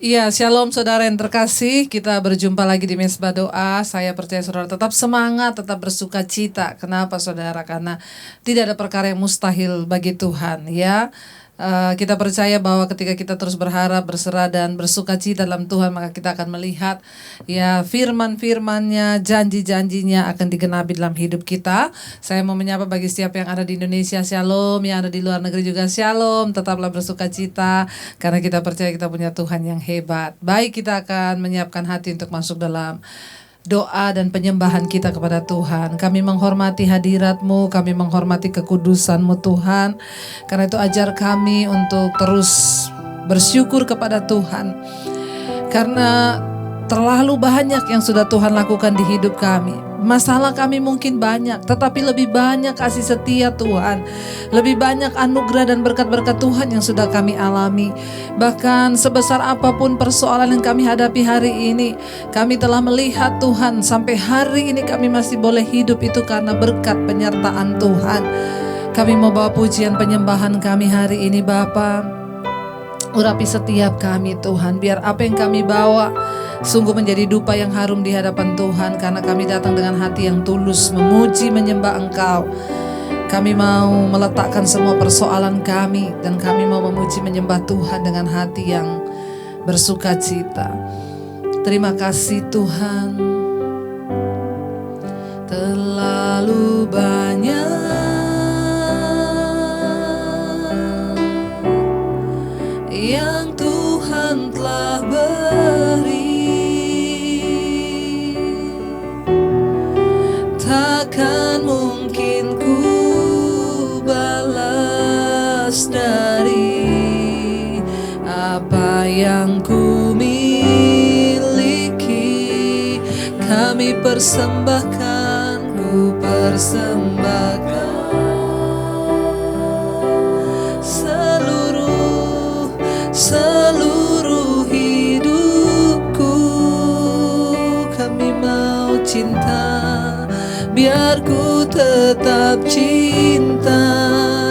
Iya, shalom saudara yang terkasih. Kita berjumpa lagi di Mesbah Doa. Saya percaya saudara tetap semangat, tetap bersuka cita. Kenapa saudara? Karena tidak ada perkara yang mustahil bagi Tuhan, ya. Kita percaya bahwa ketika kita terus berharap, berserah dan bersuka cita dalam Tuhan, maka kita akan melihat ya firman-firman-Nya, janji-janjinya akan digenapi dalam hidup kita. Saya mau menyapa bagi setiap yang ada di Indonesia, shalom, yang ada di luar negeri juga shalom. Tetaplah bersuka cita karena kita percaya kita punya Tuhan yang hebat. Baik, kita akan menyiapkan hati untuk masuk dalam doa dan penyembahan kita kepada Tuhan. Kami menghormati hadirat-Mu, kami menghormati kekudusan-Mu Tuhan. Karena itu ajar kami untuk terus bersyukur kepada Tuhan. Karena terlalu banyak yang sudah Tuhan lakukan di hidup kami. Masalah kami mungkin banyak, tetapi lebih banyak kasih setia Tuhan. Lebih banyak anugerah dan berkat-berkat Tuhan yang sudah kami alami. Bahkan sebesar apapun persoalan yang kami hadapi hari ini, kami telah melihat Tuhan sampai hari ini kami masih boleh hidup itu karena berkat penyertaan Tuhan. Kami mau bawa pujian penyembahan kami hari ini Bapa. Urapi setiap kami Tuhan, biar apa yang kami bawa sungguh menjadi dupa yang harum di hadapan Tuhan. Karena kami datang dengan hati yang tulus, memuji, menyembah Engkau. Kami mau meletakkan semua persoalan kami, dan kami mau memuji, menyembah Tuhan dengan hati yang bersuka cita. Terima kasih Tuhan. Terlalu banyak yang Tuhan telah beri, takkan mungkin ku balas dari apa yang ku miliki. Kami persembahkan, ku persembahkan seluruh hidupku. Kami mau cinta, biar ku tetap cinta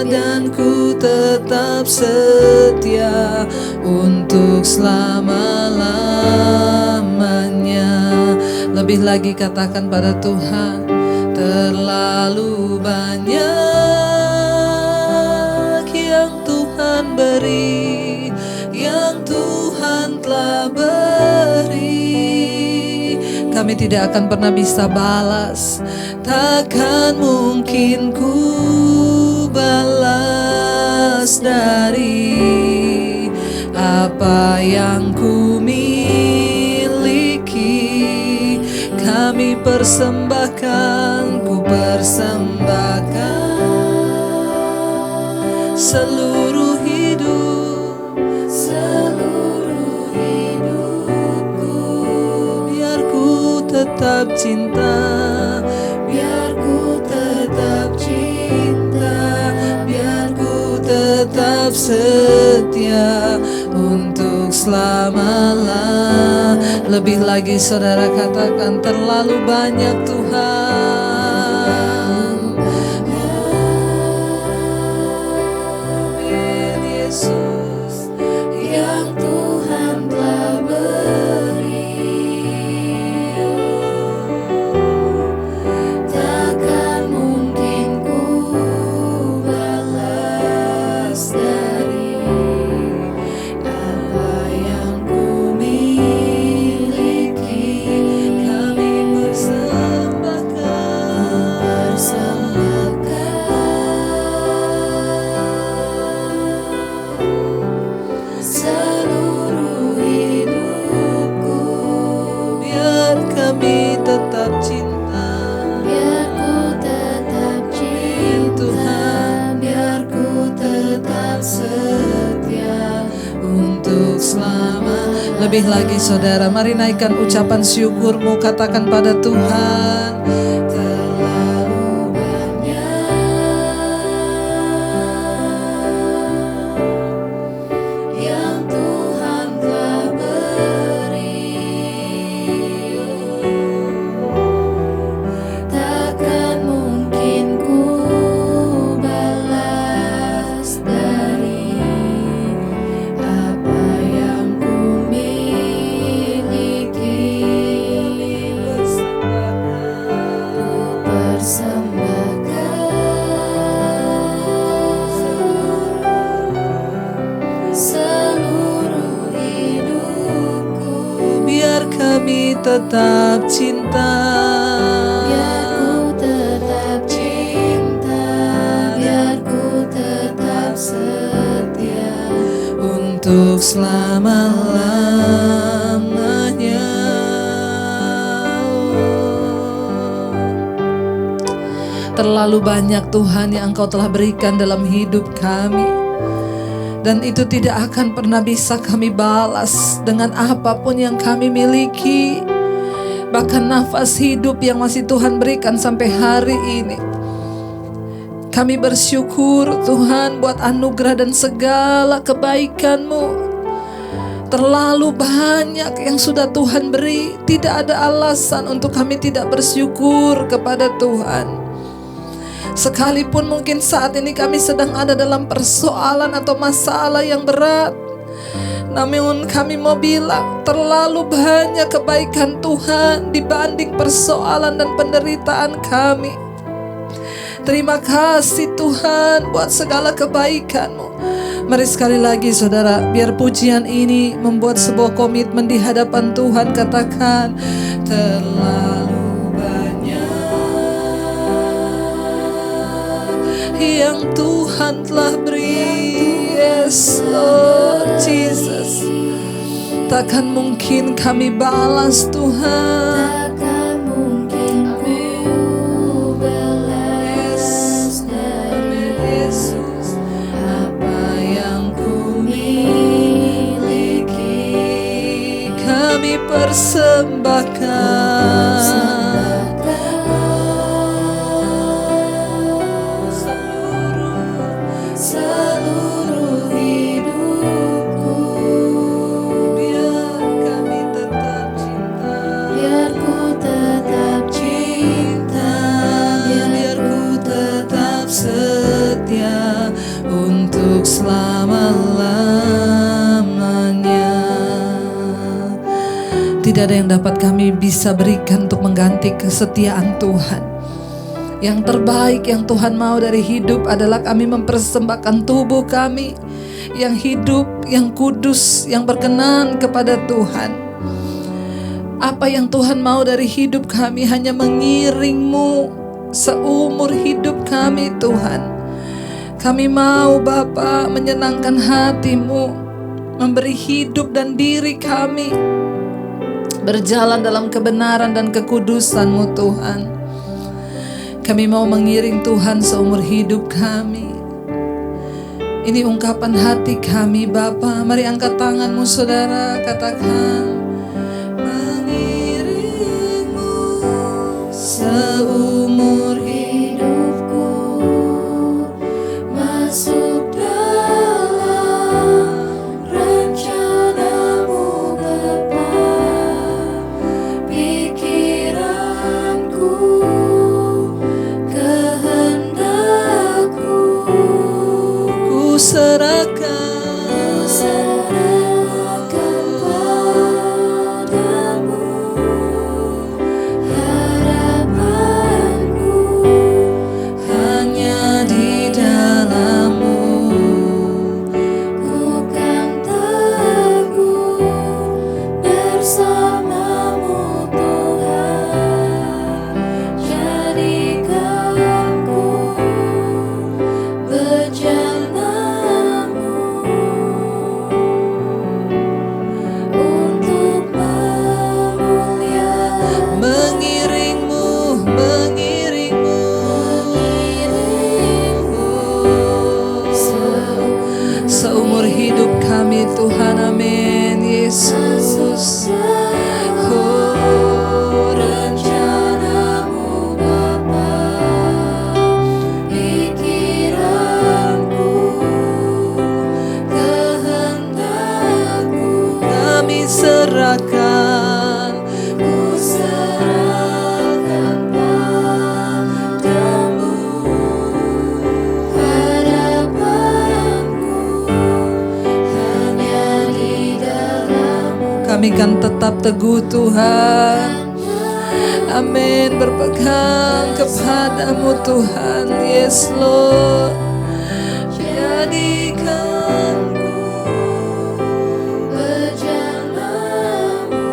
dan ku tetap setia untuk selama-lamanya. Lebih lagi katakan pada Tuhan, terlalu banyak yang Tuhan beri, yang Tuhan telah beri. Kami tidak akan pernah bisa balas, takkan mungkin ku balas dari apa yang ku miliki. Kami persembahkan, ku persembahkan seluruh hidupku, biar ku tetap cinta, biar ku tetap cinta, biar ku tetap setia untuk selama-lamanya. Lebih lagi saudara katakan, terlalu banyak Tuhan. Amin Yesus, yang Tuhan telah beri, takkan mungkin ku balas dari apa yang ku miliki. Kami persembahkan seluruh hidupku, biar kami tetap cinta, biar ku tetap cinta Tuhan, biar ku tetap setia untuk selama. Lebih lagi saudara, mari naikkan ucapan syukurmu, katakan pada Tuhan, terlalu banyak yang Tuhan telah beri, takkan mungkin ku balas dari apa yang ku miliki. tetap cinta. Biar ku tetap cinta, biar ku tetap setia untuk selama-lamanya. Terlalu banyak Tuhan yang Engkau telah berikan dalam hidup kami, dan itu tidak akan pernah bisa kami balas dengan apapun yang kami miliki. Bahkan nafas hidup yang masih Tuhan berikan sampai hari ini, kami bersyukur Tuhan buat anugerah dan segala kebaikan-Mu. Terlalu banyak yang sudah Tuhan beri. Tidak ada alasan untuk kami tidak bersyukur kepada Tuhan. Sekalipun mungkin saat ini kami sedang ada dalam persoalan atau masalah yang berat, namun kami mau bilang terlalu banyak kebaikan Tuhan dibanding persoalan dan penderitaan kami. Terima kasih Tuhan buat segala kebaikan-Mu. Mari sekali lagi saudara, biar pujian ini membuat sebuah komitmen di hadapan Tuhan. Katakan, terlalu yang Tuhan telah beri. Yes Lord Jesus. Takkan mungkin kami balas Tuhan. Takkan mungkin ku balas dari Yesus apa yang ku miliki. Kami persembahkan seluruh hidupku. biar kami tetap cinta. Biar ku tetap cinta, Biar ku tetap setia untuk selama-lamanya. Tidak ada yang dapat kami bisa berikan untuk mengganti kesetiaan Tuhan. Yang terbaik yang Tuhan mau dari hidup adalah kami mempersembahkan tubuh kami yang hidup, yang kudus, yang berkenan kepada Tuhan. Apa yang Tuhan mau dari hidup kami hanya mengiring-Mu seumur hidup kami Tuhan. Kami mau Bapa menyenangkan hati-Mu, memberi hidup dan diri kami berjalan dalam kebenaran dan kekudusan-Mu Tuhan. Kami mau mengiring Tuhan seumur hidup kami. Ini ungkapan hati kami Bapa. Mari angkat tanganmu saudara, katakan, mengiring-Mu seumur hidupku masuk dalam rencana-Mu Bapa. Pikiranku, kehendakku ku serahkan. padamu. Harapanku Hanya di dalam-Mu. ku kan teguh bersama-Mu Tuhan. Jadikanku bejana-Mu untuk memuliakan Mengiring-Mu, mengiring-Mu. Seumur hidup kami Tuhan, amin Yesus. Oh, rencana-Mu Bapa. Pikiranku, kehendakku kami serahkan. ku serahkan padamu. Harapanku hanya di dalam-Mu. Kami kan tetap teguh Tuhan, amin, berpegang kepadamu Tuhan. Yes Lord. Jadikanku Bejana-Mu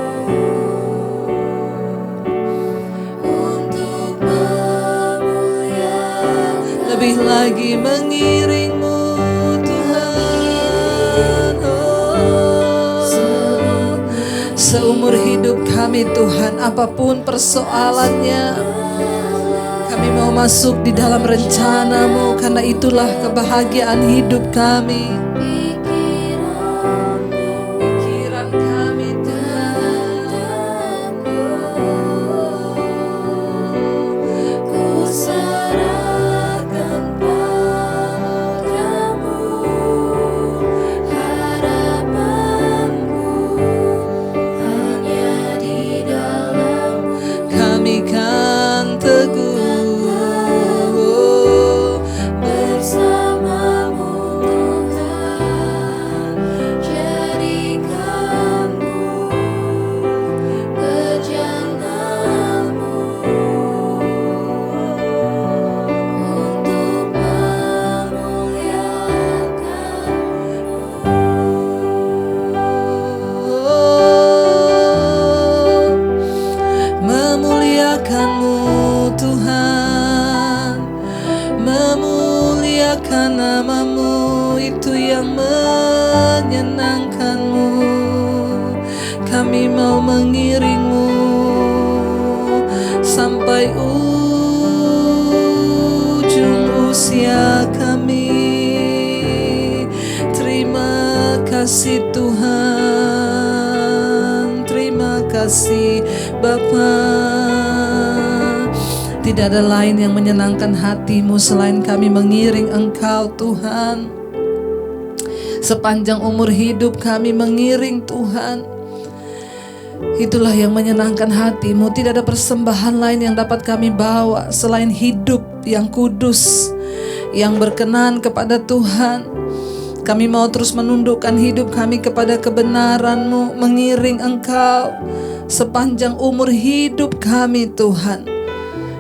seumur hidup kami Tuhan. Apapun persoalannya, kami mau masuk di dalam rencana-Mu, karena itulah kebahagiaan hidup kami. Pikiran kami Tuhan, ku serahkan padamu. Harapanku hanya di dalam-Mu. kami kan teguh Bersamamu Tuhan, jadikanku berjalanmu untuk memuliakan-Mu Tuhan, memuliakan nama-Mu, itu yang menyenangkan-Mu. Kami mau mengiring-Mu sampai ujung usia kami. Terima kasih Tuhan, terima kasih Bapa. Tidak ada lain yang menyenangkan hati-Mu selain kami mengiring Engkau Tuhan. Sepanjang umur hidup kami mengiring Tuhan. Itulah yang menyenangkan hati-Mu. Tidak ada persembahan lain yang dapat kami bawa selain hidup yang kudus, yang berkenan kepada Tuhan. Kami mau terus menundukkan hidup kami kepada kebenaran-Mu, mengiring Engkau sepanjang umur hidup kami Tuhan.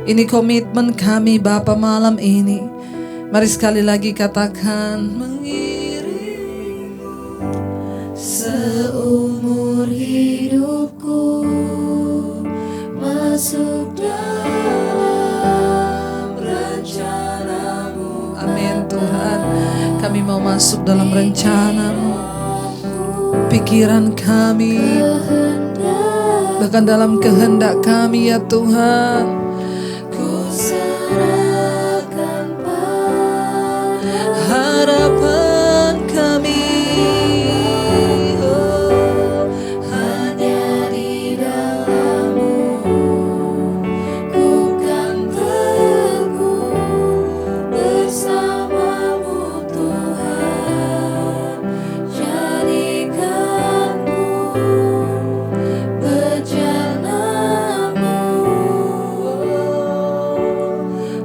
Ini komitmen kami Bapa malam ini. Mari sekali lagi katakan, mengiring-Mu seumur hidupku, masuk dalam rencana-Mu. Amin Tuhan. Kami mau masuk dalam rencana-Mu. Pikiran kami, bahkan dalam kehendak kami ya Tuhan. Serahkan padamu. Harapan kami Hanya di dalam-Mu, ku kan teguh bersama-Mu Tuhan, jadikanku berjalanmu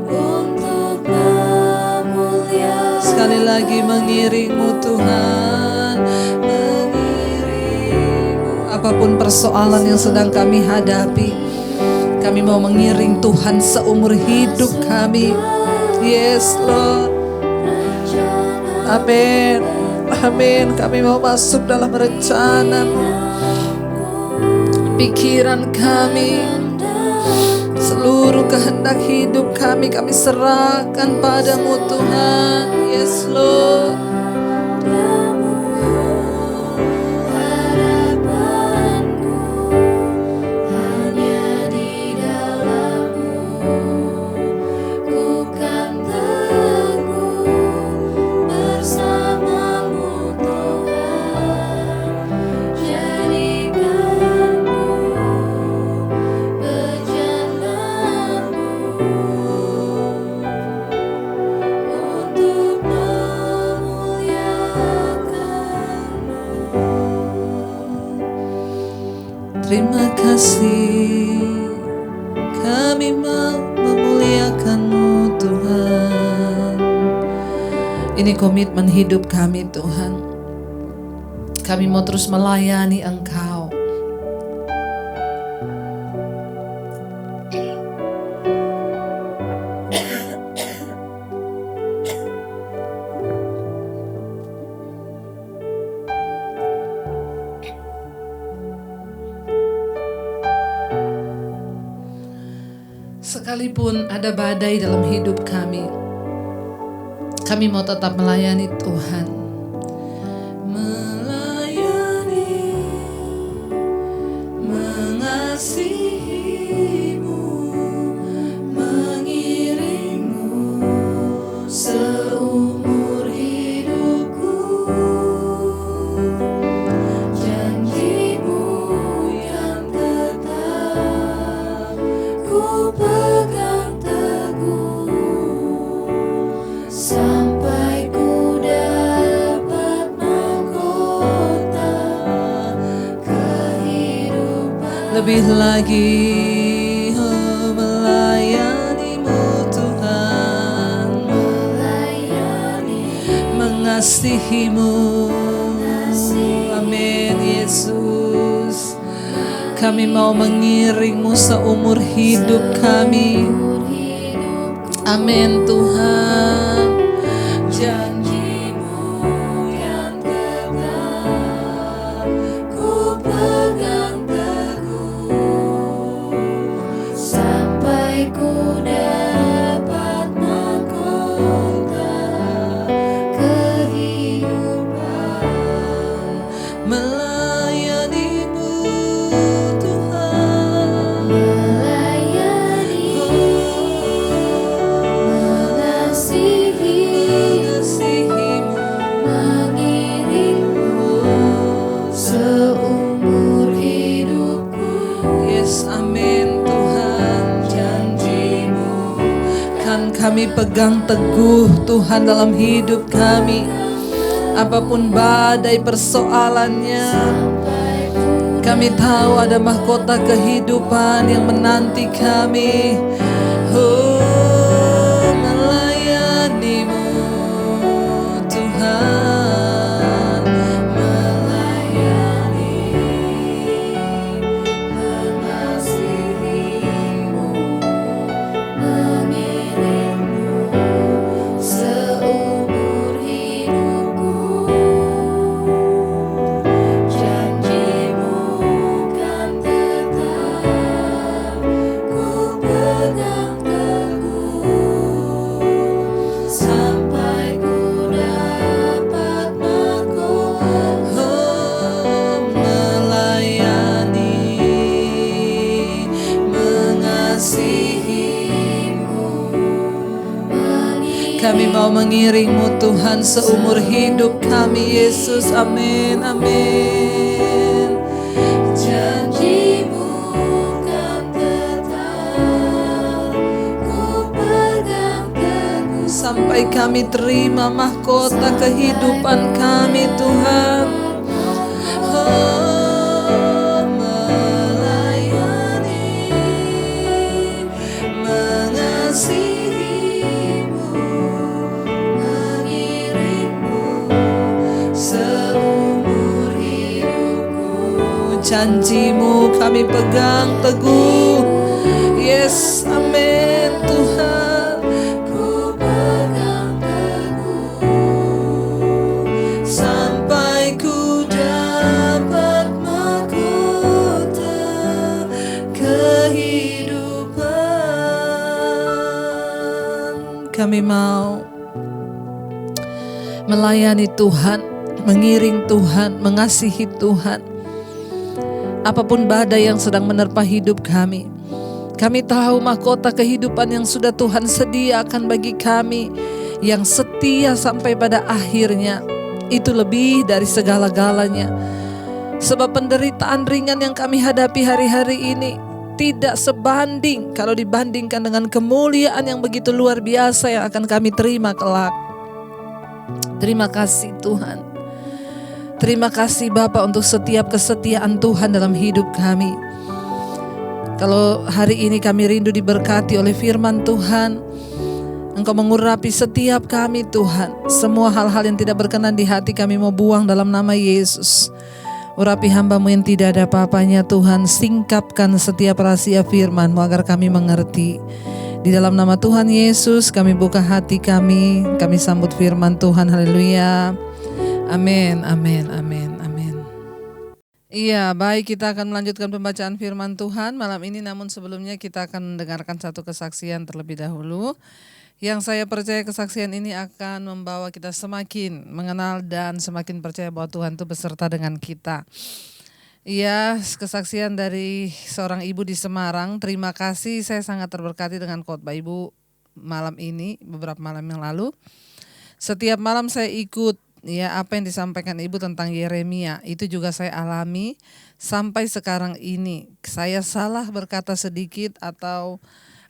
untuk memuliakan. sekali lagi mengiring-Mu Tuhan, mengiring-Mu. Apapun persoalan yang sedang kami hadapi, kami mau mengiring Tuhan seumur hidup kami. Yes Lord. Amin. Amin. Kami mau masuk dalam rencana-Mu. Pikiran kami, seluruh kehendak hidup kami serahkan padamu Tuhan. Yes Lord. Harapanku hanya di dalam-Mu, ku kan teguh bersama-Mu Tuhan, jadikanku berjalanmu untuk memuliakan-Mu. Terima kasih. Kami mau memuliakan-Mu Tuhan. Ini komitmen hidup kami Tuhan. Kami mau terus melayani Engkau. Sekalipun ada badai dalam hidup kami mau tetap melayani Tuhan. Melayani lebih lagi melayanimu Tuhan, mengasihimu. Amin Yesus. Kami mau mengiringmu seumur hidup kami. Amin Tuhan. Janjimu yang tetap ku pegang teguh sampai ku dapat mahkota kehidupan. melayanimu Tuhan, Mengasihimu, mengiringmu seumur hidupku. yes amin Tuhan. Janjimu kan kami pegang teguh Tuhan dalam hidup kami. Apapun badai persoalannya, kami tahu ada mahkota kehidupan yang menanti kami. Oh, melayanimu Tuhan, melayani, Mengasihimu, mengiringmu seumur hidupku. Janjimu kan tetap ku pegang teguh sampai ku dapat mahkota. oh, melayani, mengasihimu. Kami mau mengiringmu Tuhan seumur hidup kami Yesus. Amin, amin. Janjimu kan tetap ku pegang teguh Sampai kami terima mahkota kehidupan kami Tuhan. Oh, melayani, mengasihimu, mengiringmu seumur hidupku. janjimu kami pegang teguh. Yes, amin Tuhan. Ku pegang teguh Sampai ku dapat mahkota kehidupan. Kami mau melayani Tuhan, mengiring Tuhan, mengasihi Tuhan. Apapun badai yang sedang menerpa hidup kami, kami tahu mahkota kehidupan yang sudah Tuhan sediakan bagi kami, yang setia sampai pada akhirnya. Itu lebih dari segala-galanya. Sebab penderitaan ringan yang kami hadapi hari-hari ini tidak sebanding kalau dibandingkan dengan kemuliaan yang begitu luar biasa yang akan kami terima kelak. Terima kasih Tuhan. Terima kasih Bapa untuk setiap kesetiaan Tuhan dalam hidup kami. Kalau hari ini kami rindu diberkati oleh firman Tuhan, Engkau mengurapi setiap kami Tuhan. Semua hal-hal yang tidak berkenan di hati kami mau buang dalam nama Yesus. Urapi hamba-Mu yang tidak ada apa-apanya Tuhan. Singkapkan setiap rahasia firman-Mu agar kami mengerti. Di dalam nama Tuhan Yesus kami buka hati kami. Kami sambut firman Tuhan. Haleluya. Amin, amin, amin, amin. Iya, baik, kita akan melanjutkan pembacaan firman Tuhan malam ini. Namun sebelumnya kita akan mendengarkan satu kesaksian terlebih dahulu. Yang saya percaya kesaksian ini akan membawa kita semakin mengenal dan semakin percaya bahwa Tuhan itu beserta dengan kita. Iya, kesaksian dari seorang ibu di Semarang. Terima kasih, saya sangat terberkati dengan khotbah ibu malam ini, beberapa malam yang lalu. Setiap malam saya ikut ya apa yang disampaikan ibu tentang Yeremia, itu juga saya alami sampai sekarang ini. Saya salah berkata sedikit atau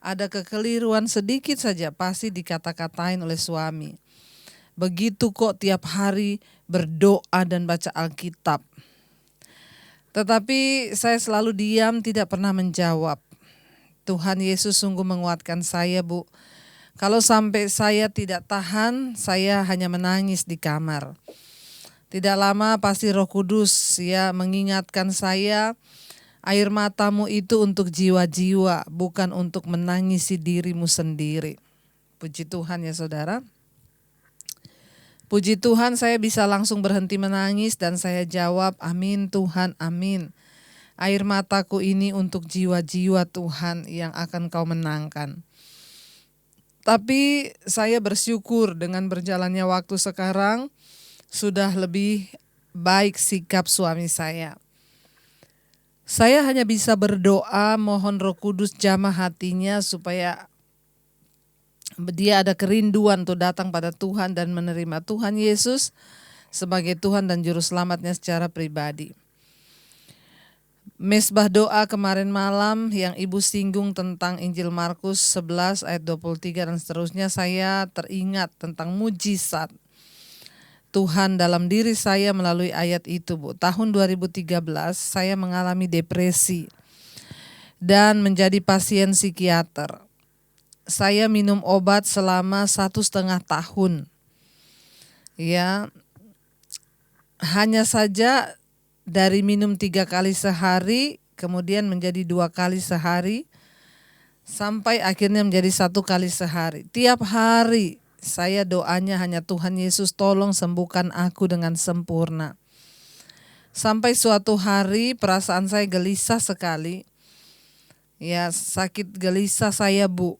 ada kekeliruan sedikit saja pasti dikata-katain oleh suami. Begitu kok tiap hari berdoa dan baca Alkitab. Tetapi saya selalu diam, tidak pernah menjawab. Tuhan Yesus sungguh menguatkan saya, Bu. Kalau sampai saya tidak tahan, saya hanya menangis di kamar. Tidak lama pasti Roh Kudus ya mengingatkan saya, air matamu itu untuk jiwa-jiwa, bukan untuk menangisi dirimu sendiri. Puji Tuhan ya saudara. Puji Tuhan, saya bisa langsung berhenti menangis dan saya jawab, amin Tuhan, amin. Air mataku ini untuk jiwa-jiwa Tuhan yang akan kau menangkan. Tapi saya bersyukur dengan berjalannya waktu sekarang sudah lebih baik sikap suami saya. Saya hanya bisa berdoa mohon Roh Kudus jamah hatinya supaya dia ada kerinduan untuk datang pada Tuhan dan menerima Tuhan Yesus sebagai Tuhan dan Juru Selamatnya secara pribadi. Mesbah doa kemarin malam yang Ibu singgung tentang Injil Markus 11 ayat 23 dan seterusnya, saya teringat tentang mujizat Tuhan dalam diri saya melalui ayat itu, Bu. Tahun 2013 saya mengalami depresi dan menjadi pasien psikiater. Saya minum obat selama 1,5 tahun. Ya, hanya saja dari minum 3 kali sehari, kemudian menjadi 2 kali sehari, sampai akhirnya menjadi 1 kali sehari. Tiap hari saya doanya hanya Tuhan Yesus tolong sembuhkan aku dengan sempurna. Sampai suatu hari perasaan saya gelisah sekali. Ya, sakit gelisah saya, Bu.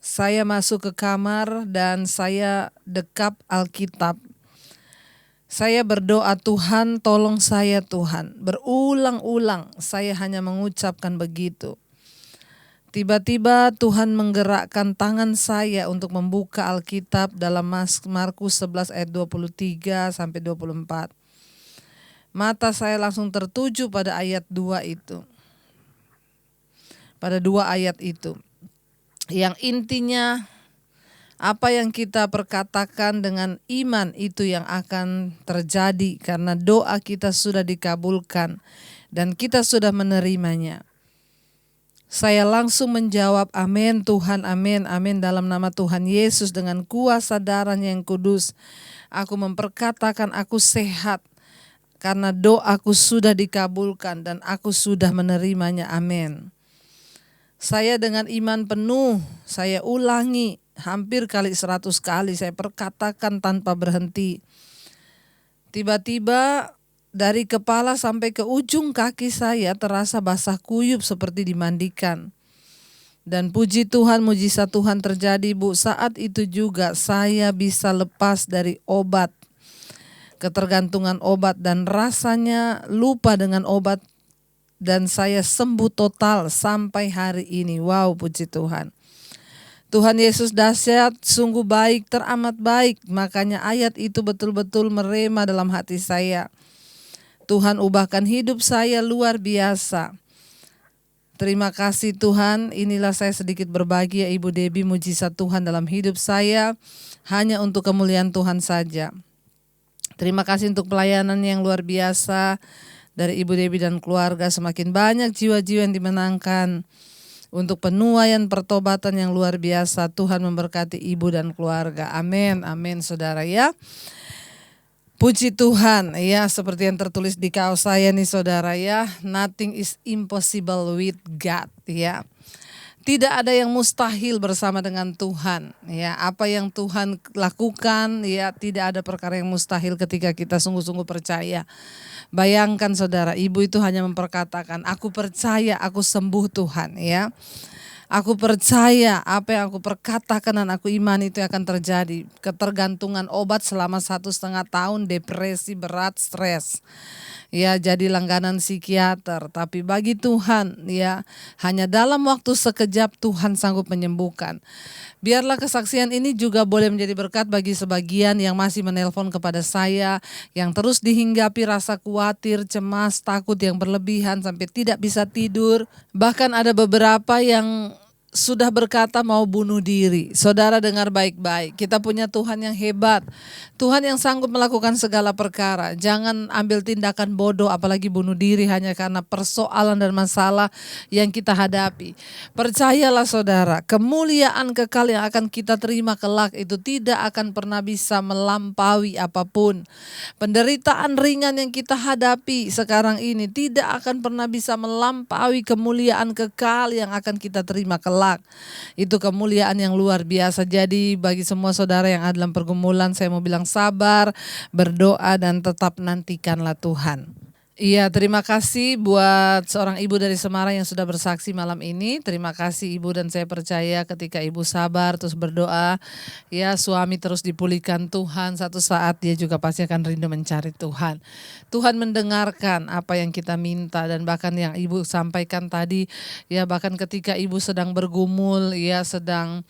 Saya masuk ke kamar dan saya dekap Alkitab. Saya berdoa, Tuhan tolong saya Tuhan. Berulang-ulang saya hanya mengucapkan begitu. Tiba-tiba Tuhan menggerakkan tangan saya untuk membuka Alkitab dalam Markus 11 ayat 23 sampai 24. Mata saya langsung tertuju pada ayat 2 itu. Pada 2 ayat itu. Yang intinya apa yang kita perkatakan dengan iman itu yang akan terjadi karena doa kita sudah dikabulkan dan kita sudah menerimanya. Saya langsung menjawab amin Tuhan, amin, amin dalam nama Tuhan Yesus dengan kuasa darahnya yang kudus. Aku memperkatakan aku sehat karena doaku sudah dikabulkan dan aku sudah menerimanya, amin. Saya dengan iman penuh, saya ulangi hampir kali 100 kali, saya perkatakan tanpa berhenti. Tiba-tiba dari kepala sampai ke ujung kaki saya terasa basah kuyup seperti dimandikan. Dan puji Tuhan, mujizat Tuhan terjadi, Bu. Saat itu juga saya bisa lepas dari obat, ketergantungan obat dan rasanya lupa dengan obat. Dan saya sembuh total sampai hari ini. Wow, puji Tuhan. Tuhan Yesus dahsyat, sungguh baik, teramat baik. Makanya ayat itu betul-betul merema dalam hati saya. Tuhan ubahkan hidup saya luar biasa. Terima kasih Tuhan, inilah saya sedikit berbagi ya Ibu Debbie, mujizat Tuhan dalam hidup saya. Hanya untuk kemuliaan Tuhan saja. Terima kasih untuk pelayanan yang luar biasa dari Ibu Debbie dan keluarga, semakin banyak jiwa-jiwa yang dimenangkan untuk penuaian pertobatan yang luar biasa. Tuhan memberkati Ibu dan keluarga. Amin, amin saudara ya. Puji Tuhan ya, seperti yang tertulis di kaos saya nih saudara ya, nothing is impossible with God ya. Tidak ada yang mustahil bersama dengan Tuhan ya. Apa yang Tuhan lakukan ya, tidak ada perkara yang mustahil ketika kita sungguh-sungguh percaya. Bayangkan saudara, ibu itu hanya memperkatakan, aku percaya aku sembuh Tuhan ya. Aku percaya apa yang aku perkatakan dan aku iman itu akan terjadi. Ketergantungan obat selama 1,5 tahun, depresi berat, stres. Ya, jadi langganan psikiater. Tapi bagi Tuhan ya, hanya dalam waktu sekejap Tuhan sanggup menyembuhkan. Biarlah kesaksian ini juga boleh menjadi berkat bagi sebagian yang masih menelpon kepada saya, yang terus dihinggapi rasa khawatir, cemas, takut yang berlebihan sampai tidak bisa tidur. Bahkan ada beberapa yang sudah berkata mau bunuh diri. Saudara dengar baik-baik, kita punya Tuhan yang hebat, Tuhan yang sanggup melakukan segala perkara. Jangan ambil tindakan bodoh apalagi bunuh diri hanya karena persoalan dan masalah yang kita hadapi. Percayalah saudara, kemuliaan kekal yang akan kita terima kelak itu tidak akan pernah bisa melampaui apapun. Penderitaan ringan yang kita hadapi sekarang ini tidak akan pernah bisa melampaui kemuliaan kekal yang akan kita terima kelak. Itu kemuliaan yang luar biasa. Jadi bagi semua saudara yang ada dalam pergumulan, saya mau bilang sabar, berdoa, dan tetap nantikanlah Tuhan. Iya, terima kasih buat seorang ibu dari Semarang yang sudah bersaksi malam ini. Terima kasih ibu, dan saya percaya ketika ibu sabar terus berdoa, ya suami terus dipulihkan Tuhan, satu saat dia juga pasti akan rindu mencari Tuhan. Tuhan mendengarkan apa yang kita minta, dan bahkan yang ibu sampaikan tadi, ya bahkan ketika ibu sedang bergumul, ya sedang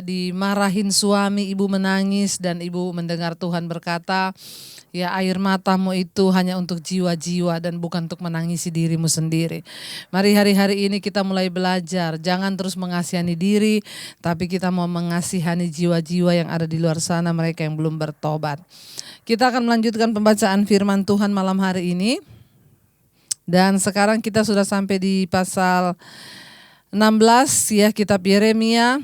dimarahin suami, ibu menangis dan ibu mendengar Tuhan berkata, ya air matamu itu hanya untuk jiwa-jiwa dan bukan untuk menangisi dirimu sendiri. Mari hari-hari ini kita mulai belajar, jangan terus mengasihani diri, tapi kita mau mengasihani jiwa-jiwa yang ada di luar sana, mereka yang belum bertobat. Kita akan melanjutkan pembacaan firman Tuhan malam hari ini. Dan sekarang kita sudah sampai di pasal 16 ya, kitab Yeremia.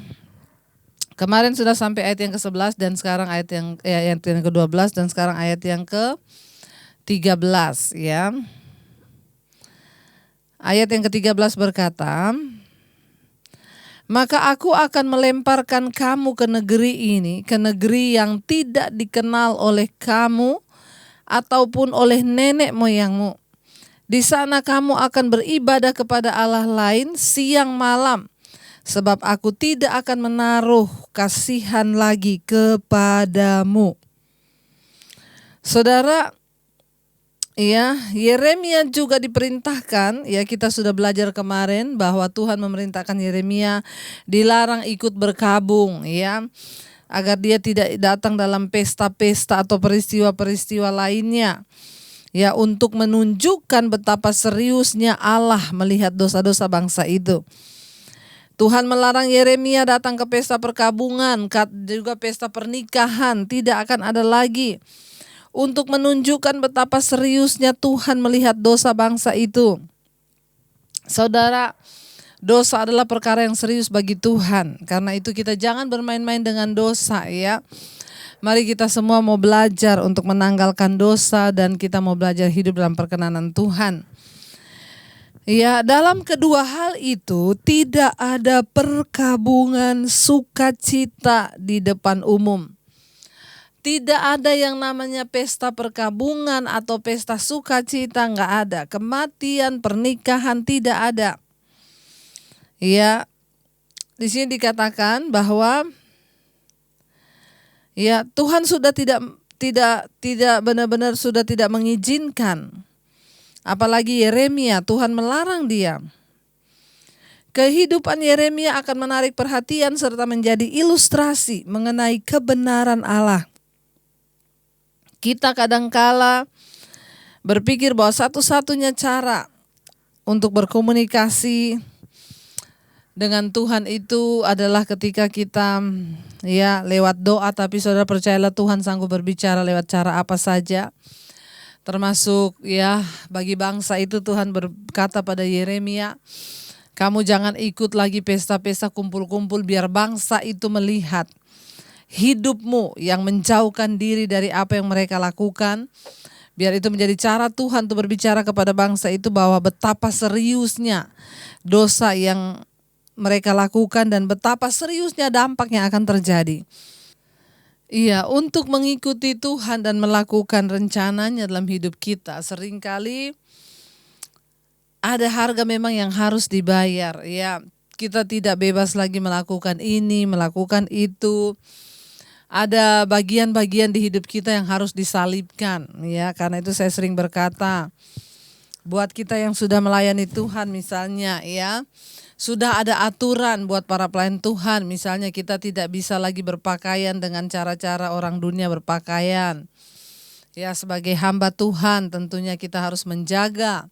Kemarin sudah sampai ayat yang ke-11 dan sekarang ayat yang ke-12 dan sekarang ayat yang ke-13 ya. Ayat yang ke-13 berkata, "Maka aku akan melemparkan kamu ke negeri ini, ke negeri yang tidak dikenal oleh kamu ataupun oleh nenek moyangmu. Di sana kamu akan beribadah kepada Allah lain siang malam. Sebab aku tidak akan menaruh kasihan lagi kepadamu." Saudara, ya, Yeremia juga diperintahkan, ya kita sudah belajar kemarin bahwa Tuhan memerintahkan Yeremia dilarang ikut berkabung, ya, agar dia tidak datang dalam pesta-pesta atau peristiwa-peristiwa lainnya. Ya, untuk menunjukkan betapa seriusnya Allah melihat dosa-dosa bangsa itu. Tuhan melarang Yeremia datang ke pesta perkabungan, juga pesta pernikahan, tidak akan ada lagi. Untuk menunjukkan betapa seriusnya Tuhan melihat dosa bangsa itu. Saudara, dosa adalah perkara yang serius bagi Tuhan. Karena itu kita jangan bermain-main dengan dosa ya. Mari kita semua mau belajar untuk menanggalkan dosa dan kita mau belajar hidup dalam perkenanan Tuhan. Ya, dalam kedua hal itu tidak ada perkabungan sukacita di depan umum. Tidak ada yang namanya pesta perkabungan atau pesta sukacita, enggak ada. Kematian, pernikahan tidak ada. Ya, di sini dikatakan bahwa ya Tuhan sudah tidak benar-benar sudah tidak mengizinkan. Apalagi Yeremia, Tuhan melarang dia. Kehidupan Yeremia akan menarik perhatian serta menjadi ilustrasi mengenai kebenaran Allah. Kita kadangkala berpikir bahwa satu-satunya cara untuk berkomunikasi dengan Tuhan itu adalah ketika kita ya lewat doa, tapi saudara percayalah Tuhan sanggup berbicara lewat cara apa saja. Termasuk ya bagi bangsa itu Tuhan berkata pada Yeremia, kamu jangan ikut lagi pesta-pesta kumpul-kumpul biar bangsa itu melihat hidupmu yang menjauhkan diri dari apa yang mereka lakukan. Biar itu menjadi cara Tuhan untuk berbicara kepada bangsa itu bahwa betapa seriusnya dosa yang mereka lakukan dan betapa seriusnya dampak yang akan terjadi. Iya, untuk mengikuti Tuhan dan melakukan rencananya dalam hidup kita, seringkali ada harga memang yang harus dibayar. Ya, kita tidak bebas lagi melakukan ini, melakukan itu. Ada bagian-bagian di hidup kita yang harus disalibkan. Ya, karena itu saya sering berkata, buat kita yang sudah melayani Tuhan misalnya, ya. Sudah ada aturan buat para pelayan Tuhan, misalnya kita tidak bisa lagi berpakaian dengan cara-cara orang dunia berpakaian. Ya, sebagai hamba Tuhan tentunya kita harus menjaga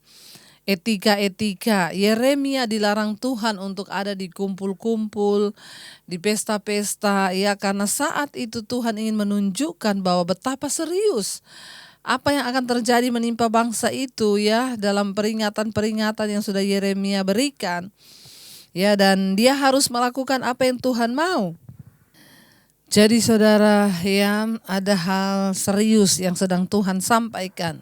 etika-etika. Yeremia dilarang Tuhan untuk ada di kumpul-kumpul, di pesta-pesta, ya, karena saat itu Tuhan ingin menunjukkan bahwa betapa serius apa yang akan terjadi menimpa bangsa itu, ya, dalam peringatan-peringatan yang sudah Yeremia berikan. Ya, dan dia harus melakukan apa yang Tuhan mau. Jadi saudara, ya, ada hal serius yang sedang Tuhan sampaikan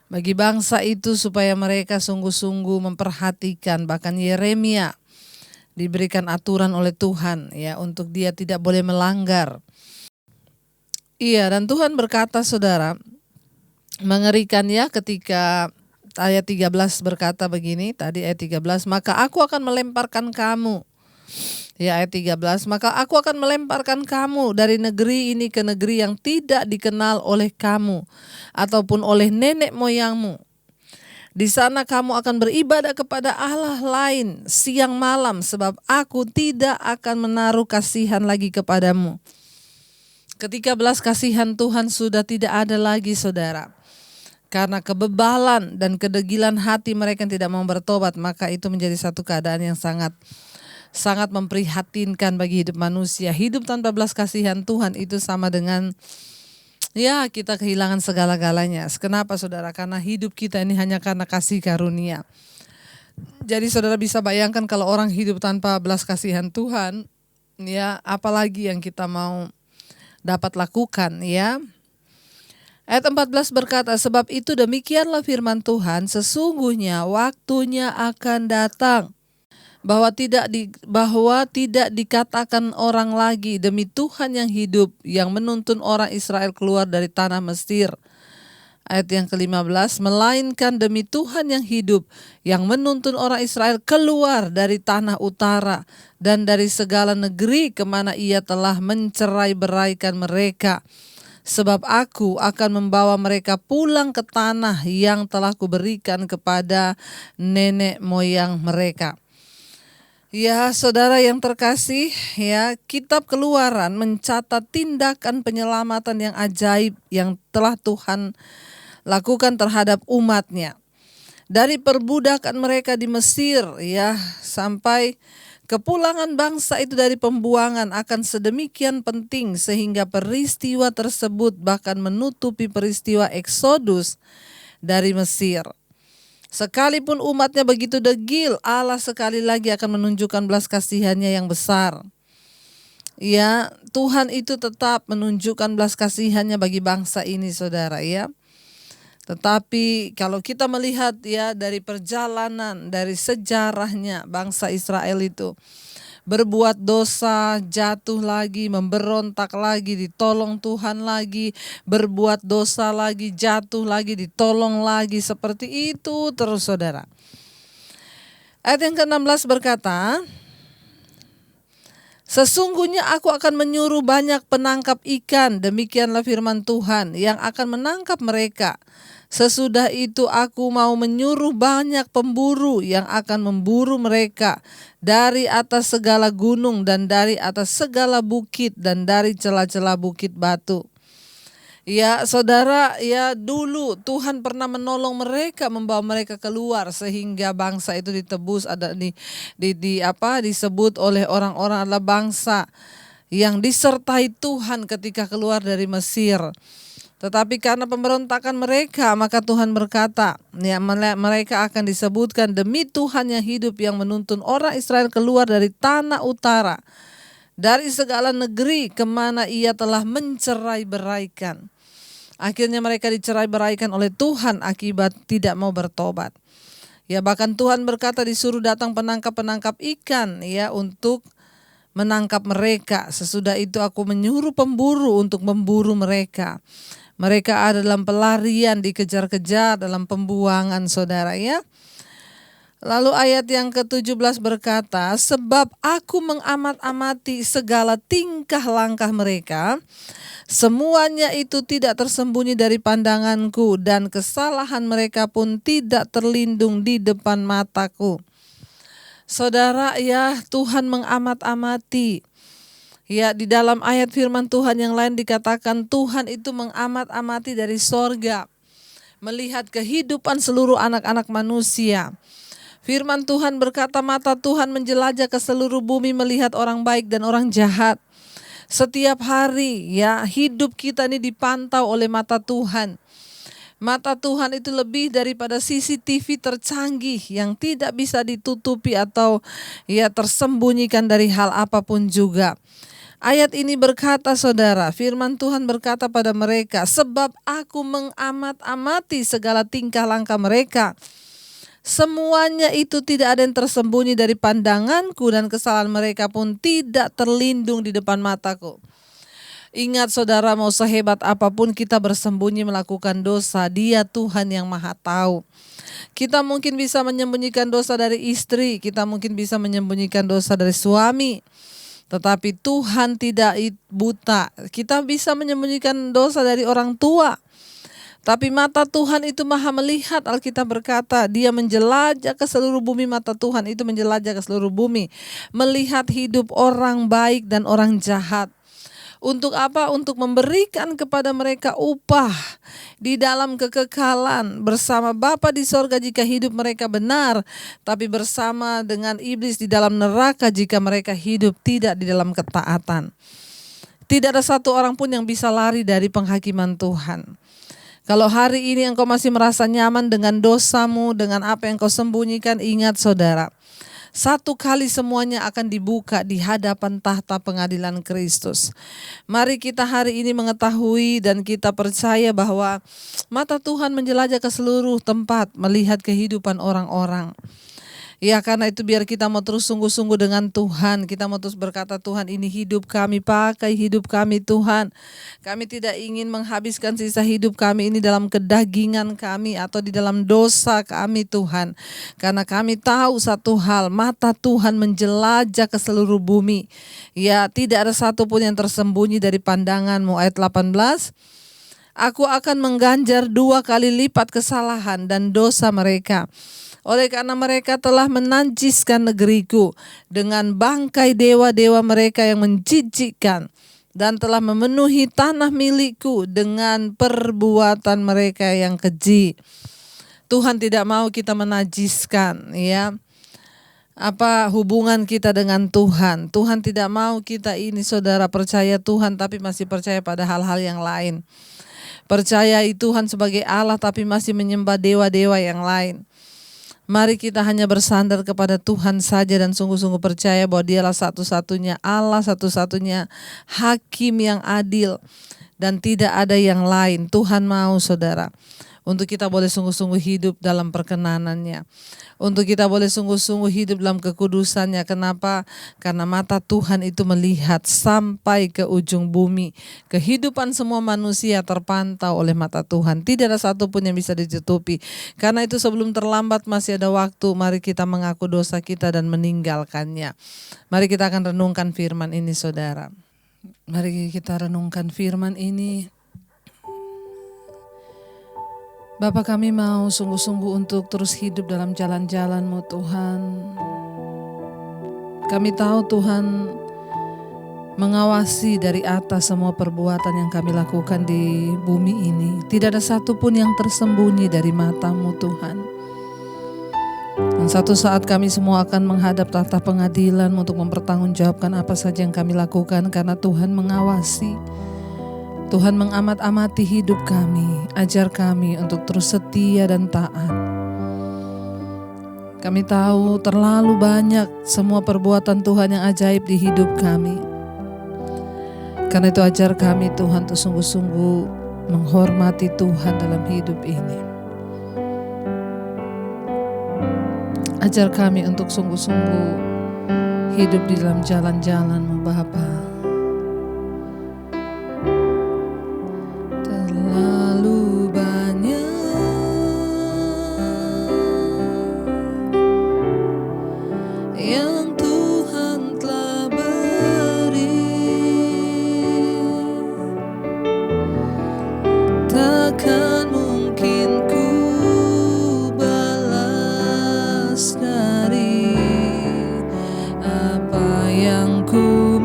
bagi bangsa itu supaya mereka sungguh-sungguh memperhatikan. Bahkan Yeremia diberikan aturan oleh Tuhan, ya, untuk dia tidak boleh melanggar. Iya, dan Tuhan berkata saudara, mengerikan, ya, ketika ayat 13 berkata begini, tadi ayat 13, maka aku akan melemparkan kamu. Ya, ayat 13, maka aku akan melemparkan kamu dari negeri ini ke negeri yang tidak dikenal oleh kamu ataupun oleh nenek moyangmu. Di sana kamu akan beribadah kepada Allah lain siang malam, sebab aku tidak akan menaruh kasihan lagi kepadamu. Ketika belas kasihan Tuhan sudah tidak ada lagi saudara, karena kebebalan dan kedegilan hati mereka yang tidak mau bertobat, maka itu menjadi satu keadaan yang sangat memprihatinkan bagi hidup manusia. Hidup tanpa belas kasihan Tuhan itu sama dengan, ya, kita kehilangan segala-galanya. Kenapa saudara? Karena hidup kita ini hanya karena kasih karunia. Jadi saudara bisa bayangkan kalau orang hidup tanpa belas kasihan Tuhan, ya, apalagi yang kita mau dapat lakukan, ya. Ayat 14 berkata, sebab itu demikianlah firman Tuhan, sesungguhnya waktunya akan datang bahwa tidak dikatakan orang lagi demi Tuhan yang hidup yang menuntun orang Israel keluar dari tanah Mesir. Ayat yang ke-15, melainkan demi Tuhan yang hidup yang menuntun orang Israel keluar dari tanah utara dan dari segala negeri kemana ia telah mencerai-beraikan mereka. Sebab aku akan membawa mereka pulang ke tanah yang telah kuberikan kepada nenek moyang mereka. Ya, saudara yang terkasih, ya, kitab Keluaran mencatat tindakan penyelamatan yang ajaib yang telah Tuhan lakukan terhadap umatnya. Dari perbudakan mereka di Mesir, ya, sampai kepulangan bangsa itu dari pembuangan akan sedemikian penting sehingga peristiwa tersebut bahkan menutupi peristiwa Eksodus dari Mesir. Sekalipun umatnya begitu degil, Allah sekali lagi akan menunjukkan belas kasihannya yang besar. Ya, Tuhan itu tetap menunjukkan belas kasihannya bagi bangsa ini saudara, ya. Tetapi kalau kita melihat, ya, dari perjalanan, dari sejarahnya bangsa Israel itu berbuat dosa, jatuh lagi, memberontak lagi, ditolong Tuhan lagi, berbuat dosa lagi, jatuh lagi, ditolong lagi, seperti itu terus saudara. Ayat yang ke-16 berkata, sesungguhnya aku akan menyuruh banyak penangkap ikan, demikianlah firman Tuhan, yang akan menangkap mereka. Sesudah itu aku mau menyuruh banyak pemburu yang akan memburu mereka dari atas segala gunung dan dari atas segala bukit dan dari celah-celah bukit batu. Ya saudara, ya, dulu Tuhan pernah menolong mereka, membawa mereka keluar sehingga bangsa itu ditebus, ada disebut oleh orang-orang adalah bangsa yang disertai Tuhan ketika keluar dari Mesir. Tetapi karena pemberontakan mereka, maka Tuhan berkata, ya, mereka akan disebutkan demi Tuhan yang hidup yang menuntun orang Israel keluar dari tanah utara, dari segala negeri kemana ia telah mencerai-beraikan. Akhirnya mereka dicerai-beraikan oleh Tuhan akibat tidak mau bertobat. Ya, bahkan Tuhan berkata disuruh datang penangkap-penangkap ikan, ya, untuk menangkap mereka. Sesudah itu aku menyuruh pemburu untuk memburu mereka. Mereka ada dalam pelarian, dikejar-kejar dalam pembuangan saudara, ya. Lalu ayat yang ke-17 berkata, sebab aku mengamat-amati segala tingkah langkah mereka, semuanya itu tidak tersembunyi dari pandanganku, dan kesalahan mereka pun tidak terlindung di depan mataku. Saudara, ya, Tuhan mengamat-amati. Ya, di dalam ayat firman Tuhan yang lain dikatakan Tuhan itu mengamat-amati dari sorga. melihat kehidupan seluruh anak-anak manusia. Firman Tuhan berkata, mata Tuhan menjelajah ke seluruh bumi melihat orang baik dan orang jahat. Setiap hari ya, hidup kita ini dipantau oleh mata Tuhan. Mata Tuhan itu lebih daripada CCTV tercanggih yang tidak bisa ditutupi atau ya tersembunyikan dari hal apapun juga. Ayat ini berkata, saudara, firman Tuhan berkata pada mereka, sebab aku mengamat-amati segala tingkah langkah mereka. Semuanya itu tidak ada yang tersembunyi dari pandanganku dan kesalahan mereka pun tidak terlindung di depan mataku. Ingat saudara, mau sehebat apapun kita bersembunyi melakukan dosa, Dia Tuhan yang Maha Tahu. Kita mungkin bisa menyembunyikan dosa dari istri, kita mungkin bisa menyembunyikan dosa dari suami. Tetapi Tuhan tidak buta. Kita bisa menyembunyikan dosa dari orang tua. Tapi mata Tuhan itu maha melihat. Alkitab berkata, Dia menjelajah ke seluruh bumi. Mata Tuhan itu menjelajah ke seluruh bumi, melihat hidup orang baik dan orang jahat. Untuk apa? Untuk memberikan kepada mereka upah di dalam kekekalan bersama Bapa di sorga jika hidup mereka benar, tapi bersama dengan iblis di dalam neraka jika mereka hidup tidak di dalam ketaatan. Tidak ada satu orang pun yang bisa lari dari penghakiman Tuhan. Kalau hari ini engkau masih merasa nyaman dengan dosamu, dengan apa yang kau sembunyikan, ingat saudara, satu kali semuanya akan dibuka di hadapan tahta pengadilan Kristus. Mari kita hari ini mengetahui dan kita percaya bahwa mata Tuhan menjelajah ke seluruh tempat melihat kehidupan orang-orang. Ya, karena itu biar kita mau terus sungguh-sungguh dengan Tuhan. Kita mau terus berkata, Tuhan, ini hidup kami, pakai hidup kami Tuhan. Kami tidak ingin menghabiskan sisa hidup kami ini dalam kedagingan kami atau di dalam dosa kami Tuhan. Karena kami tahu satu hal, mata Tuhan menjelajah ke seluruh bumi. Ya, tidak ada satupun yang tersembunyi dari pandanganmu. Ayat 18. Aku akan mengganjar 2 kali lipat kesalahan dan dosa mereka. Oleh karena mereka telah menajiskan negeriku dengan bangkai dewa-dewa mereka yang menjijikkan dan telah memenuhi tanah milikku dengan perbuatan mereka yang keji. Tuhan tidak mau kita menajiskan ya hubungan kita dengan Tuhan. Tuhan tidak mau kita ini saudara percaya Tuhan tapi masih percaya pada hal-hal yang lain. Percayai Tuhan sebagai Allah tapi masih menyembah dewa-dewa yang lain. Mari kita hanya bersandar kepada Tuhan saja dan sungguh-sungguh percaya bahwa Dialah satu-satunya Allah, satu-satunya hakim yang adil dan tidak ada yang lain. Tuhan mau saudara, untuk kita boleh sungguh-sungguh hidup dalam perkenanan-Nya. Untuk kita boleh sungguh-sungguh hidup dalam kekudusan-Nya. Kenapa? Karena mata Tuhan itu melihat sampai ke ujung bumi. Kehidupan semua manusia terpantau oleh mata Tuhan. Tidak ada satupun yang bisa ditutupi. Karena itu sebelum terlambat masih ada waktu. Mari kita mengaku dosa kita dan meninggalkannya. Mari kita akan renungkan firman ini saudara. Mari kita renungkan firman ini. Bapa, kami mau sungguh-sungguh untuk terus hidup dalam jalan-jalan-Mu Tuhan. Kami tahu Tuhan mengawasi dari atas semua perbuatan yang kami lakukan di bumi ini. Tidak ada satupun yang tersembunyi dari mata-Mu Tuhan. Dan satu saat kami semua akan menghadap tahta pengadilan untuk mempertanggungjawabkan apa saja yang kami lakukan karena Tuhan mengawasi. Tuhan mengamat-amati hidup kami, ajar kami untuk terus setia dan taat. Kami tahu terlalu banyak semua perbuatan Tuhan yang ajaib di hidup kami. Karena itu ajar kami Tuhan untuk sungguh-sungguh menghormati Tuhan dalam hidup ini. Ajar kami untuk sungguh-sungguh hidup di dalam jalan-jalan-Mu Bapa. Ku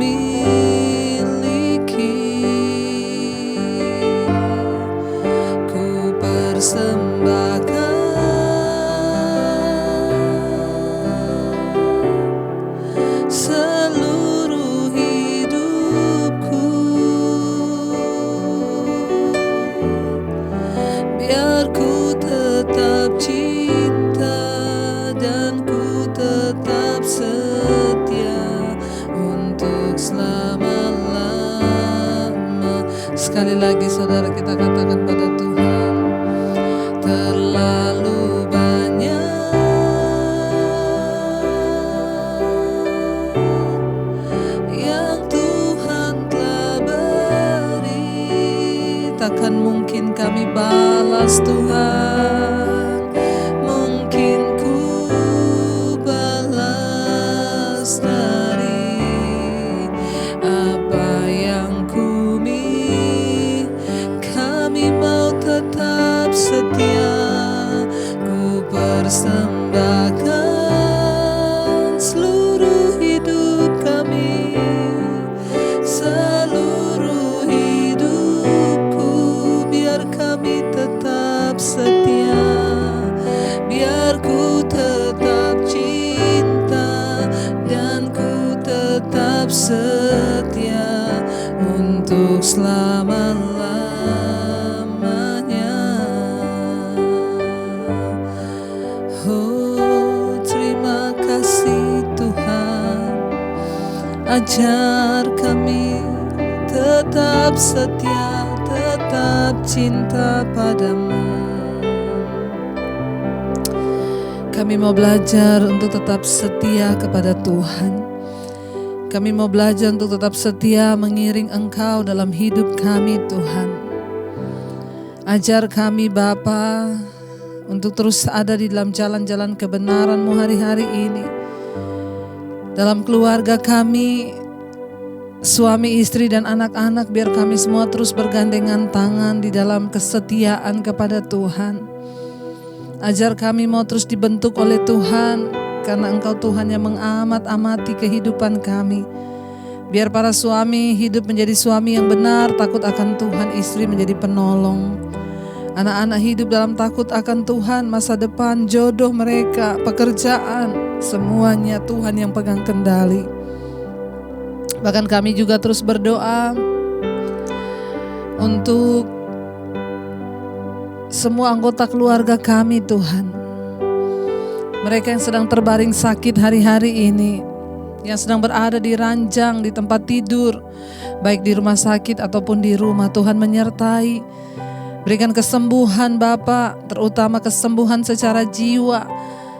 persembahkan seluruh hidup kami, seluruh hidupku, biar kami tetap setia, biar ku tetap cinta dan ku tetap setia untuk selama-lamanya. Oh, terima kasih Tuhan, ajar kami tetap setia, tetap cinta padamu. Kami mau belajar untuk tetap setia kepada Tuhan. Kami mau belajar untuk tetap setia mengiring Engkau dalam hidup kami, Tuhan. Ajar kami Bapa untuk terus ada di dalam jalan-jalan kebenaran-Mu hari-hari ini. Dalam keluarga kami, suami, istri, dan anak-anak, biar kami semua terus bergandengan tangan di dalam kesetiaan kepada Tuhan. Ajar kami mau terus dibentuk oleh Tuhan, karena Engkau Tuhan yang mengamat-amati kehidupan kami. Biar para suami hidup menjadi suami yang benar, takut akan Tuhan, istri menjadi penolong. Anak-anak hidup dalam takut akan Tuhan, masa depan, jodoh mereka, pekerjaan, semuanya Tuhan yang pegang kendali. Bahkan kami juga terus berdoa untuk semua anggota keluarga kami, Tuhan. Mereka yang sedang terbaring sakit hari-hari ini, yang sedang berada di ranjang, di tempat tidur, baik di rumah sakit ataupun di rumah, Tuhan menyertai. Berikan kesembuhan Bapa, terutama kesembuhan secara jiwa,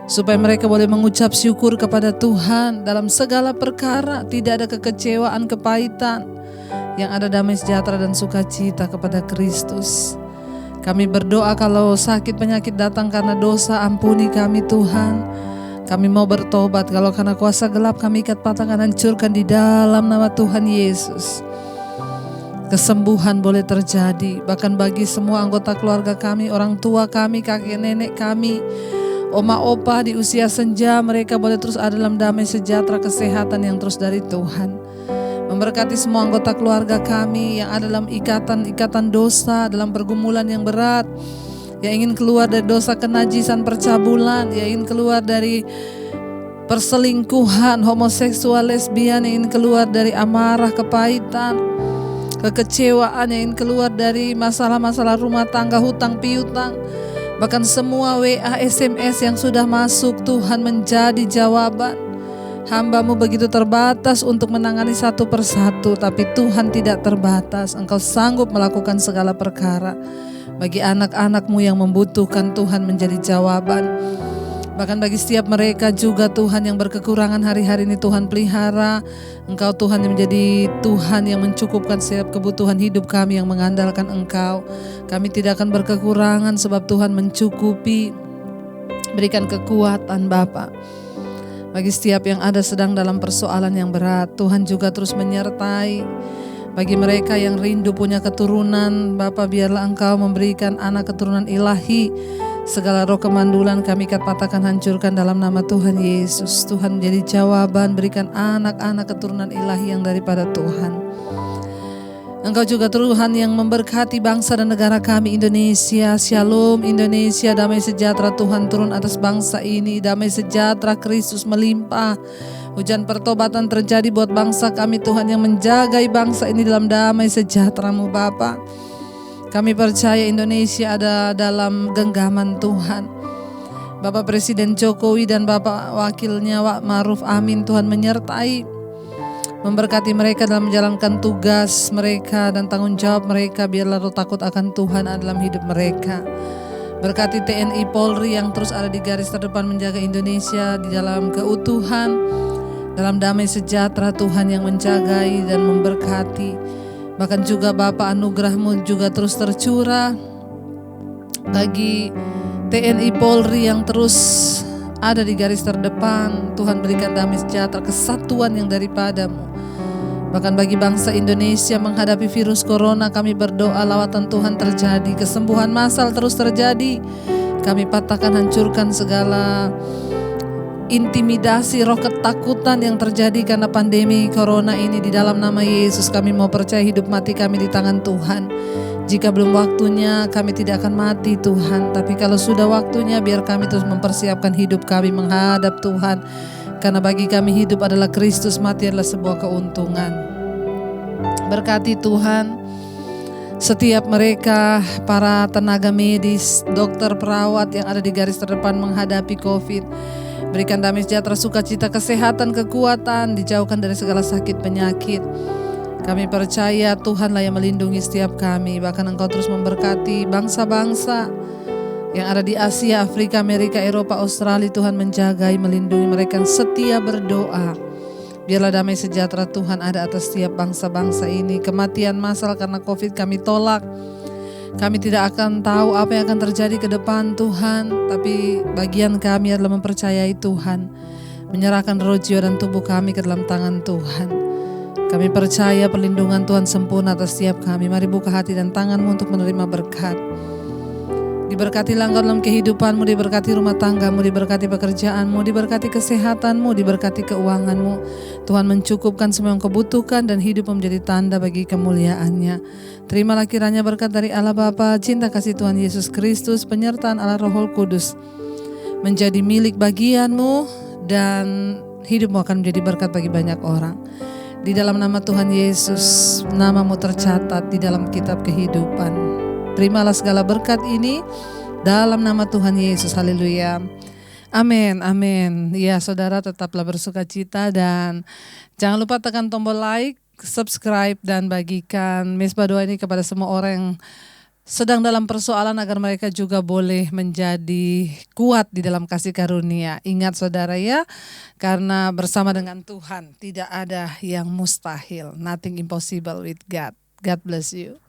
supaya mereka boleh mengucap syukur kepada Tuhan dalam segala perkara. Tidak ada kekecewaan, kepahitan, yang ada damai sejahtera dan sukacita kepada Kristus. Kami berdoa kalau sakit penyakit datang karena dosa, ampuni kami Tuhan. Kami mau bertobat, kalau karena kuasa gelap kami ikat, patahkan, hancurkan di dalam nama Tuhan Yesus. Kesembuhan boleh terjadi, bahkan bagi semua anggota keluarga kami, orang tua kami, kakek nenek kami, oma opa di usia senja, mereka boleh terus ada dalam damai sejahtera, kesehatan yang terus dari Tuhan. Memberkati semua anggota keluarga kami yang ada dalam ikatan dosa, dalam pergumulan yang berat, yang ingin keluar dari dosa kenajisan, percabulan, yang ingin keluar dari perselingkuhan, homoseksual, lesbian, yang ingin keluar dari amarah, kepahitan, kekecewaan, yang ingin keluar dari masalah-masalah rumah tangga, hutang piutang, bahkan semua WA, SMS yang sudah masuk, Tuhan menjadi jawaban. Hamba-Mu begitu terbatas untuk menangani satu persatu, tapi Tuhan tidak terbatas. Engkau sanggup melakukan segala perkara. Bagi anak-anak-Mu yang membutuhkan, Tuhan menjadi jawaban. Bahkan bagi setiap mereka juga Tuhan yang berkekurangan hari-hari ini, Tuhan pelihara. Engkau Tuhan yang menjadi Tuhan yang mencukupkan setiap kebutuhan hidup kami yang mengandalkan Engkau. Kami tidak akan berkekurangan sebab Tuhan mencukupi. Berikan kekuatan Bapa. Bagi setiap yang ada sedang dalam persoalan yang berat, Tuhan juga terus menyertai. Bagi mereka yang rindu punya keturunan, Bapa biarlah Engkau memberikan anak keturunan ilahi. Segala roh kemandulan kami ikat, patahkan, hancurkan dalam nama Tuhan Yesus. Tuhan menjadi jawaban, berikan anak-anak keturunan ilahi yang daripada Tuhan. Engkau juga Tuhan yang memberkati bangsa dan negara kami Indonesia. Shalom Indonesia, damai sejahtera Tuhan turun atas bangsa ini. Damai sejahtera Kristus melimpah. Hujan pertobatan terjadi buat bangsa kami Tuhan, yang menjagai bangsa ini dalam damai sejahtera-Mu Bapa. Kami percaya Indonesia ada dalam genggaman Tuhan. Bapak Presiden Jokowi dan Bapak Wakilnya Wak Maruf Amin, Tuhan menyertai, memberkati mereka dalam menjalankan tugas mereka dan tanggung jawab mereka. Biarlah roh takut akan Tuhan ada dalam hidup mereka. Berkati TNI Polri yang terus ada di garis terdepan menjaga Indonesia di dalam keutuhan, dalam damai sejahtera. Tuhan yang menjagai dan memberkati. Bahkan juga Bapa, anugerah-Mu juga terus tercurah bagi TNI Polri yang terus ada di garis terdepan. Tuhan berikan damai sejahtera, kesatuan yang daripada-Mu. Bahkan bagi bangsa Indonesia menghadapi virus corona, kami berdoa lawatan Tuhan terjadi, kesembuhan massal terus terjadi, Kami patahkan, hancurkan segala intimidasi, roh ketakutan yang terjadi karena pandemi corona ini. Di dalam nama Yesus kami mau percaya hidup mati kami di tangan Tuhan. Jika belum waktunya kami tidak akan mati Tuhan, tapi kalau sudah waktunya biar kami terus mempersiapkan hidup kami menghadap Tuhan. Karena bagi kami hidup adalah Kristus, mati adalah sebuah keuntungan. Berkati Tuhan setiap mereka, para tenaga medis, dokter, perawat yang ada di garis terdepan menghadapi COVID. Berikan damai sejahtera, sukacita, kesehatan, kekuatan, dijauhkan dari segala sakit penyakit. Kami percaya Tuhanlah yang melindungi setiap kami. Bahkan Engkau terus memberkati bangsa-bangsa yang ada di Asia, Afrika, Amerika, Eropa, Australia. Tuhan menjagai, melindungi mereka yang setia berdoa. Biarlah damai sejahtera Tuhan ada atas setiap bangsa-bangsa ini. Kematian massal karena COVID kami tolak. Kami tidak akan tahu apa yang akan terjadi ke depan Tuhan, tapi bagian kami adalah mempercayai Tuhan, menyerahkan roh, jiwa, dan tubuh kami ke dalam tangan Tuhan. Kami percaya perlindungan Tuhan sempurna atas setiap kami. Mari buka hati dan tanganmu untuk menerima berkat. Diberkatilah engkau dalam kehidupanmu, diberkati rumah tanggamu, diberkati pekerjaanmu, diberkati kesehatanmu, diberkati keuanganmu. Tuhan mencukupkan semua yang kau butuhkan dan hidup menjadi tanda bagi kemuliaan-Nya. Terimalah kiranya berkat dari Allah Bapa, cinta kasih Tuhan Yesus Kristus, penyertaan Allah Roh Kudus menjadi milik bagianmu dan hidupmu akan menjadi berkat bagi banyak orang. Di dalam nama Tuhan Yesus, namamu tercatat di dalam kitab kehidupan. Terimalah segala berkat ini dalam nama Tuhan Yesus. Haleluya. Amin, amin. Ya, saudara tetaplah bersukacita dan jangan lupa tekan tombol like, subscribe dan bagikan Mesbah Doa ini kepada semua orang yang sedang dalam persoalan agar mereka juga boleh menjadi kuat di dalam kasih karunia. Ingat saudara ya, karena bersama dengan Tuhan tidak ada yang mustahil. Nothing impossible with God. God bless you.